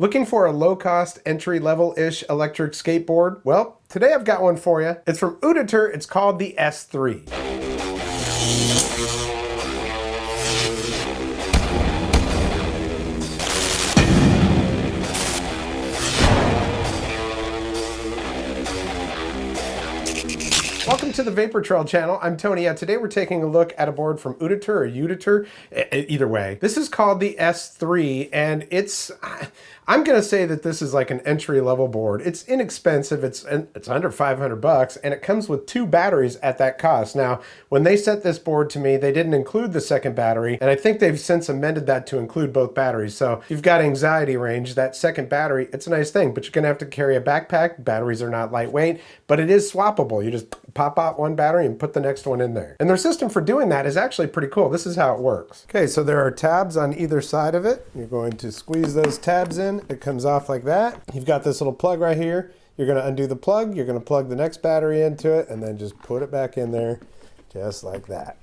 Looking for a low-cost, entry-level-ish electric skateboard? Well, today I've got one for you. It's from Uditer. It's called the S3. Welcome to the Vapor Trail channel. I'm Tony. Today we're taking a look at a board from Uditer or Uditer, either way. This is called the S3, and I'm gonna say that this is like an entry-level board. It's inexpensive. It's under 500 bucks, and it comes with 2 batteries at that cost. Now, when they sent this board to me, they didn't include the second battery, and I think they've since amended that to include both batteries. So if you've got anxiety range, that second battery, it's a nice thing, but you're gonna have to carry a backpack. Batteries are not lightweight, but it is swappable. You just pop out one battery and put the next one in there. And their system for doing that is actually pretty cool. This is how it works. Okay, so there are tabs on either side of it. You're going to squeeze those tabs in. It comes off like that. You've got this little plug right here. You're going to undo the plug. You're going to plug the next battery into it and then just put it back in there just like that.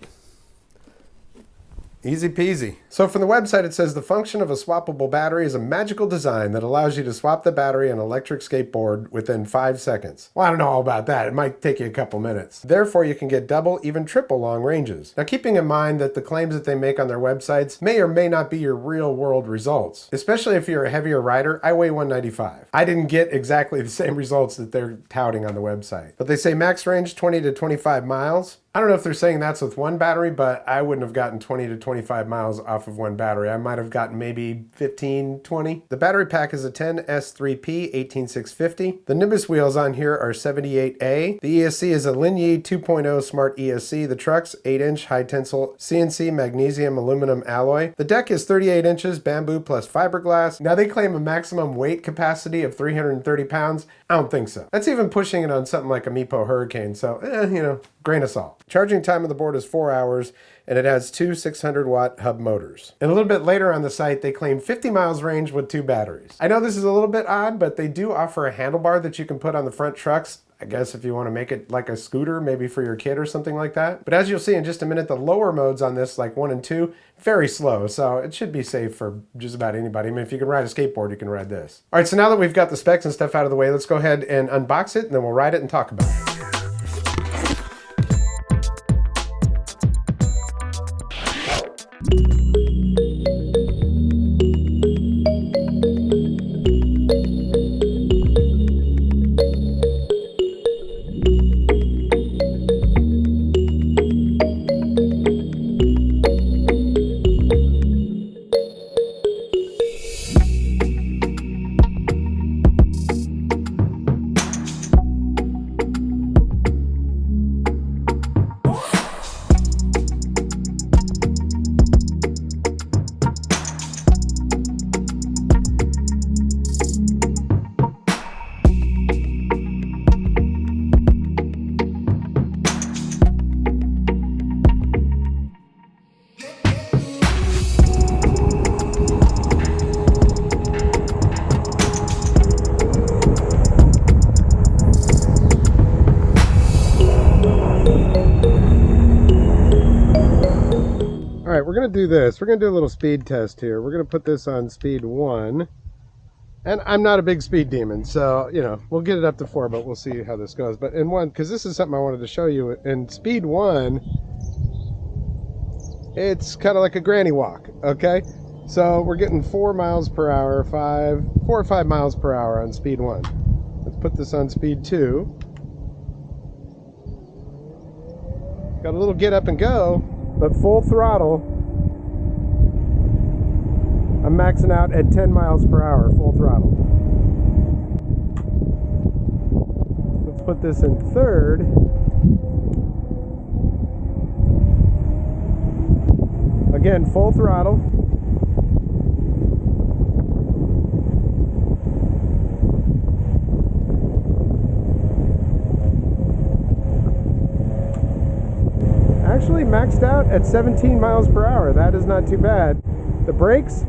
Easy peasy. So from the website, it says the function of a swappable battery is a magical design that allows you to swap the battery on an electric skateboard within 5 seconds. Well, I don't know all about that. It might take you a couple minutes. Therefore, you can get double, even triple long ranges. Now, keeping in mind that the claims that they make on their websites may or may not be your real world results, especially if you're a heavier rider. I weigh 195. I didn't get exactly the same results that they're touting on the website, but they say max range 20 to 25 miles. I don't know if they're saying that's with one battery, but I wouldn't have gotten 20 to 25 miles off of one battery. I might have gotten maybe 15, 20. The battery pack is a 10 S3P 18650. The Nimbus wheels on here are 78A. The ESC is a Linyi 2.0 Smart ESC. The truck's 8-inch high-tensile CNC magnesium aluminum alloy. The deck is 38 inches, bamboo plus fiberglass. Now they claim a maximum weight capacity of 330 pounds. I don't think so. That's even pushing it on something like a Meepo Hurricane, so, you know, grain of salt. Charging time of the board is 4 hours, and it has 2 600-watt hub motors. And a little bit later on the site, they claim 50 miles range with 2 batteries. I know this is a little bit odd, but they do offer a handlebar that you can put on the front trucks. I guess if you want to make it like a scooter, maybe for your kid or something like that. But as you'll see in just a minute, the lower modes on this, like 1 and 2, very slow. So it should be safe for just about anybody. I mean, if you can ride a skateboard, you can ride this. All right, so now that we've got the specs and stuff out of the way, let's go ahead and unbox it, and then we'll ride it and talk about it. All right, we're going to do this. We're going to do a little speed test here. We're going to put this on speed 1. And I'm not a big speed demon, so, you know, we'll get it up to 4, but we'll see how this goes. But in 1, because this is something I wanted to show you, in speed 1, it's kind of like a granny walk, okay? So we're getting 4 miles per hour, 4 or 5 miles per hour on speed 1. Let's put this on speed 2. Got a little get up and go. But full throttle, I'm maxing out at 10 miles per hour, full throttle. Let's put this in 3rd. Again, full throttle. Actually maxed out at 17 miles per hour. That is not too bad. The brakes,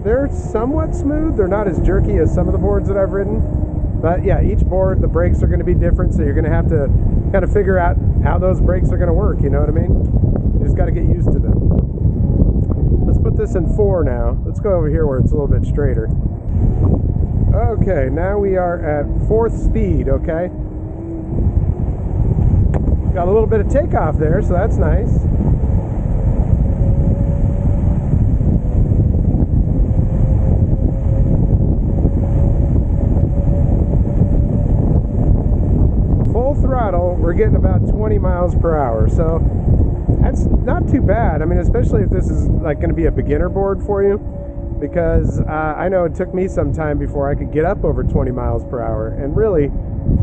they're somewhat smooth. They're not as jerky as some of the boards that I've ridden. But yeah, each board, the brakes are going to be different, so you're going to have to kind of figure out how those brakes are going to work, you know what I mean? You just got to get used to them. Let's put this in 4 now. Let's go over here where it's a little bit straighter. Okay, now we are at 4th speed, okay? Got a little bit of takeoff there, so that's nice. Full throttle, we're getting about 20 miles per hour, so that's not too bad. I mean, especially if this is like going to be a beginner board for you, because I know it took me some time before I could get up over 20 miles per hour, and really,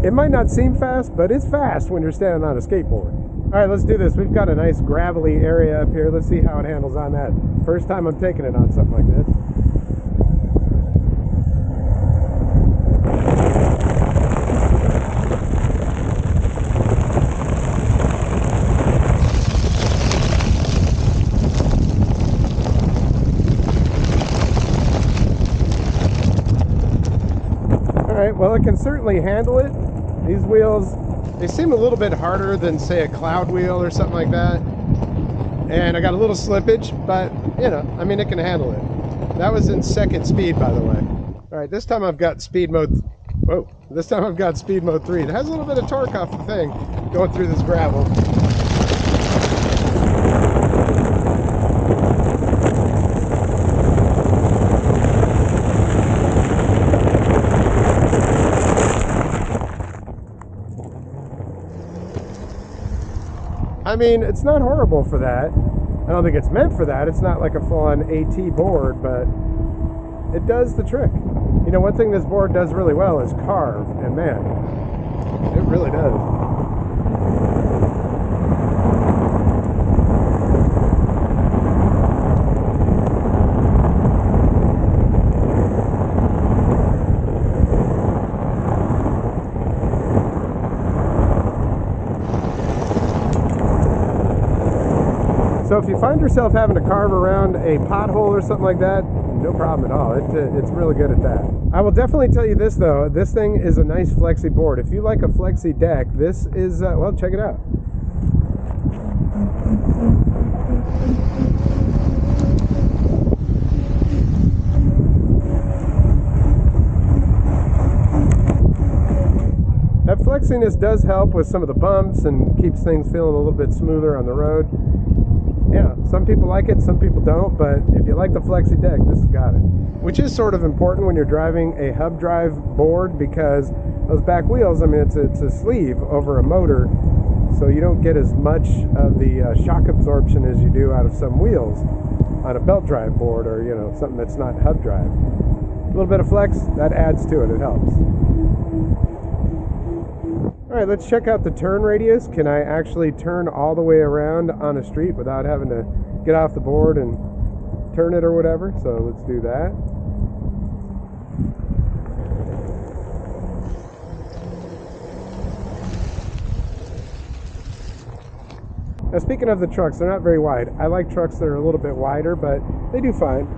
it might not seem fast, but it's fast when you're standing on a skateboard. All right, let's do this. We've got a nice gravelly area up here. Let's see how it handles on that. First time I'm taking it on something like this. Well, it can certainly handle it. These wheels, they seem a little bit harder than, say, a cloud wheel or something like that. And I got a little slippage, but, you know, I mean, it can handle it. That was in 2nd speed, by the way. All right, this time I've got speed mode. Whoa, this time I've got speed mode 3. It has a little bit of torque off the thing going through this gravel. I mean, it's not horrible for that. I don't think it's meant for that. It's not like a full-on AT board, but it does the trick. You know, one thing this board does really well is carve, and man, it really does. So if you find yourself having to carve around a pothole or something like that, no problem at all. It's really good at that. I will definitely tell you this though, this thing is a nice flexi board. If you like a flexi deck, this is, well, check it out. That flexiness does help with some of the bumps and keeps things feeling a little bit smoother on the road. Yeah, some people like it, some people don't, but if you like the flexi deck, this has got it. Which is sort of important when you're driving a hub drive board, because those back wheels, I mean, it's a sleeve over a motor, so you don't get as much of the shock absorption as you do out of some wheels on a belt drive board, or, you know, something that's not hub drive. A little bit of flex, that adds to it, it helps. All right, let's check out the turn radius. Can I actually turn all the way around on a street without having to get off the board and turn it or whatever? So let's do that. Now, speaking of the trucks, they're not very wide. I like trucks that are a little bit wider, but they do fine.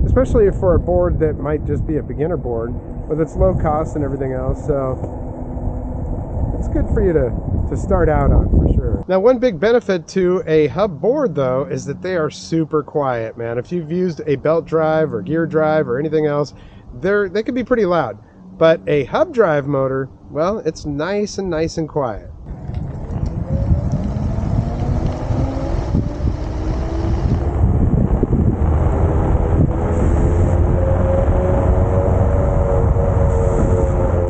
Especially for a board that might just be a beginner board with its low cost and everything else, so it's good for you to start out on, for sure. Now, one big benefit to a hub board though is that they are super quiet, man. If you've used a belt drive or gear drive or anything else, they can be pretty loud, but a hub drive motor, well, it's nice and quiet.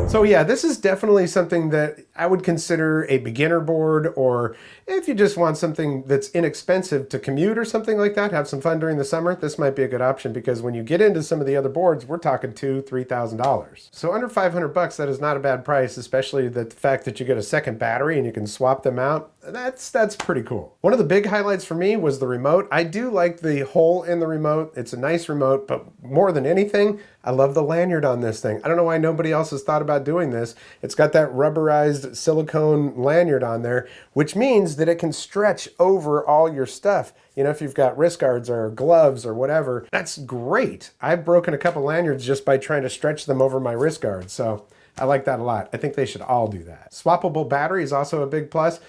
So yeah, this is definitely something that I would consider a beginner board, or if you just want something that's inexpensive to commute or something like that, have some fun during the summer, this might be a good option, because when you get into some of the other boards, we're talking $2,000–$3,000. So under 500 bucks, that is not a bad price, especially the fact that you get a second battery and you can swap them out. That's pretty cool. One of the big highlights for me was the remote. I do like the hole in the remote. It's a nice remote, but more than anything, I love the lanyard on this thing. I don't know why nobody else has thought about doing this. It's got that rubberized silicone lanyard on there, which means that it can stretch over all your stuff. You know, if you've got wrist guards or gloves or whatever, that's great. I've broken a couple lanyards just by trying to stretch them over my wrist guards, so I like that a lot. I think they should all do that. Swappable battery is also a big plus.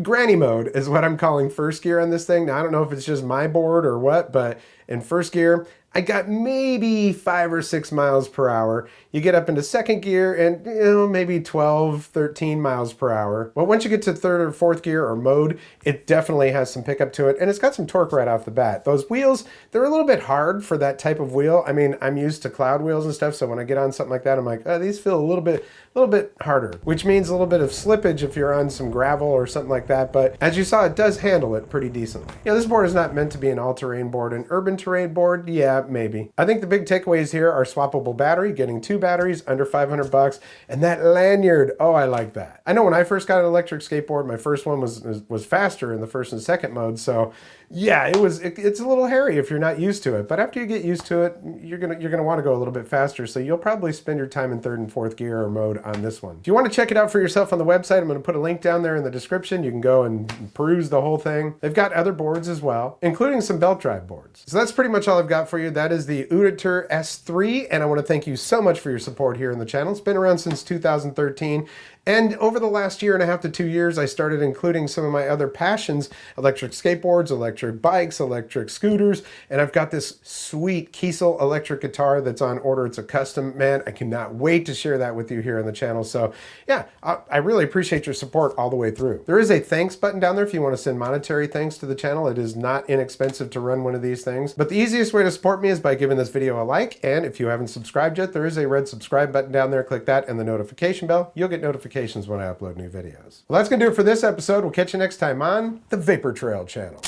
Granny mode is what I'm calling first gear on this thing. Now, I don't know if it's just my board or what, but in first gear, I got maybe 5 or 6 miles per hour. You get up into second gear and maybe 12, 13 miles per hour. But once you get to third or fourth gear or mode, it definitely has some pickup to it, and it's got some torque right off the bat. Those wheels, they're a little bit hard for that type of wheel. I mean, I'm used to cloud wheels and stuff, so when I get on something like that, I'm like, oh, these feel a little bit harder, which means a little bit of slippage if you're on some gravel or something like that. But as you saw, it does handle it pretty decently. This board is not meant to be an all-terrain board. An urban terrain board, yeah, maybe. I think the big takeaways here are swappable battery, getting 2 batteries under 500 bucks, and that lanyard. Oh, I like that. I know when I first got an electric skateboard, my first one was faster in the first and second mode, so yeah, it's a little hairy if you're not used to it. But after you get used to it, you're gonna want to go a little bit faster, so you'll probably spend your time in third and fourth gear or mode on this one. If you want to check it out for yourself on the website, I'm going to put a link down there in the description. You can go and peruse the whole thing. They've got other boards as well, including some belt drive boards. So that's pretty much all I've got for you. That is the Uditer S3, and I want to thank you so much for your support here in the channel. It's been around since 2013. And over the last 1.5 to 2 years, I started including some of my other passions: electric skateboards, electric bikes, electric scooters, and I've got this sweet Kiesel electric guitar that's on order. It's a custom. Man, I cannot wait to share that with you here on the channel. So yeah, I really appreciate your support all the way through. There is a thanks button down there if you want to send monetary thanks to the channel. It is not inexpensive to run one of these things. But the easiest way to support me is by giving this video a like, and if you haven't subscribed yet, there is a red subscribe button down there. Click that and the notification bell. You'll get notifications when I upload new videos. Well, that's gonna do it for this episode. We'll catch you next time on the Vapor Trail channel.